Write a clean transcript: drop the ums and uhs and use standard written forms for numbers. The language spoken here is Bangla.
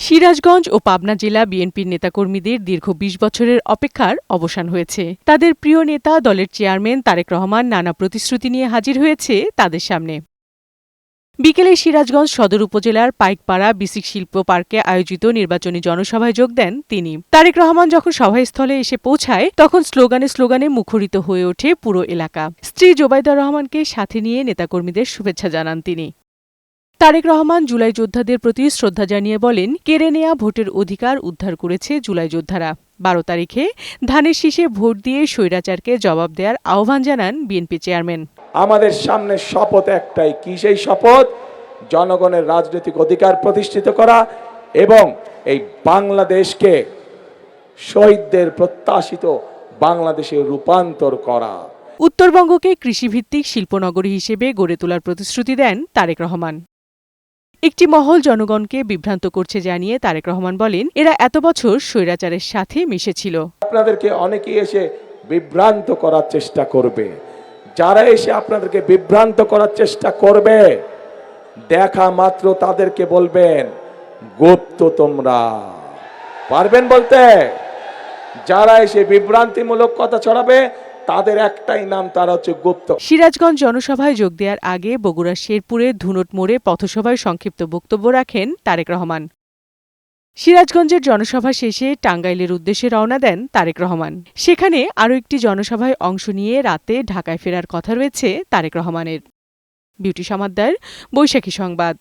সিরাজগঞ্জ ও পাবনা জেলা বিএনপির নেতাকর্মীদের দীর্ঘ ২০ বছরের অপেক্ষার অবসান হয়েছে। তাদের প্রিয় নেতা দলের চেয়ারম্যান তারেক রহমান নানা প্রতিশ্রুতি নিয়ে হাজির হয়েছে তাদের সামনে। বিকেলে সিরাজগঞ্জ সদর উপজেলার পাইকপাড়া বিসিক শিল্প পার্কে আয়োজিত নির্বাচনী জনসভায় যোগ দেন তিনি। তারেক রহমান যখন সভাস্থলে এসে পৌঁছায় তখন স্লোগানে স্লোগানে মুখরিত হয়ে ওঠে পুরো এলাকা। স্ত্রী জোবাইদা রহমানকে সাথে নিয়ে নেতাকর্মীদের শুভেচ্ছা জানান তিনি। তারেক রহমান জুলাই যোদ্ধাদের প্রতি শ্রদ্ধা জানিয়ে বলেন, কেড়ে নেয়া ভোটের অধিকার উদ্ধার করেছে জুলাই যোদ্ধারা। ১২ তারিখে ধানের শীষে ভোট দিয়ে স্বৈরাচারকে জবাব দেওয়ার আহ্বান জানান বিএনপি চেয়ারম্যান। আমাদের সামনে শপথ একটাই, কি সেই শপথ? জনগণের রাজনৈতিক অধিকার প্রতিষ্ঠিত করা এবং এই বাংলাদেশকে শহীদদের প্রত্যাশিত বাংলাদেশে রূপান্তর করা। উত্তরবঙ্গকে কৃষিভিত্তিক শিল্পনগরী হিসেবে গড়ে তোলার প্রতিশ্রুতি দেন তারেক রহমান। একটি মহল জনগণকে বিভ্রান্ত করছে জানিয়ে তারেক রহমান বলেন, এরা এত বছর স্বৈরাচারের সাথে মিশেছিল। আপনাদেরকে অনেকেই এসে বিভ্রান্ত করার চেষ্টা করবে। যারা এসে আপনাদেরকে বিভ্রান্ত করার চেষ্টা করবে, দেখা মাত্র তাদেরকে বলবেন গুপ্ত তোমরা। পারবেন বলতে? যারা এসে বিভ্রান্তিমূলক কথা ছড়াবে তাদের একটাই নাম, তারা হচ্ছে গুপ্ত। সিরাজগঞ্জ জনসভায় যোগ দেওয়ার আগে বগুড়ার শেরপুরের ধুনট মোড়ে পথসভায় সংক্ষিপ্ত বক্তব্য রাখেন তারেক রহমান। সিরাজগঞ্জের জনসভা শেষে টাঙ্গাইলের উদ্দেশ্যে রওনা দেন তারেক রহমান। সেখানে আরও একটি জনসভায় অংশ নিয়ে রাতে ঢাকায় ফেরার কথা রয়েছে তারেক রহমানের। বিউটি সমাদ্দার, বৈশাখী সংবাদ।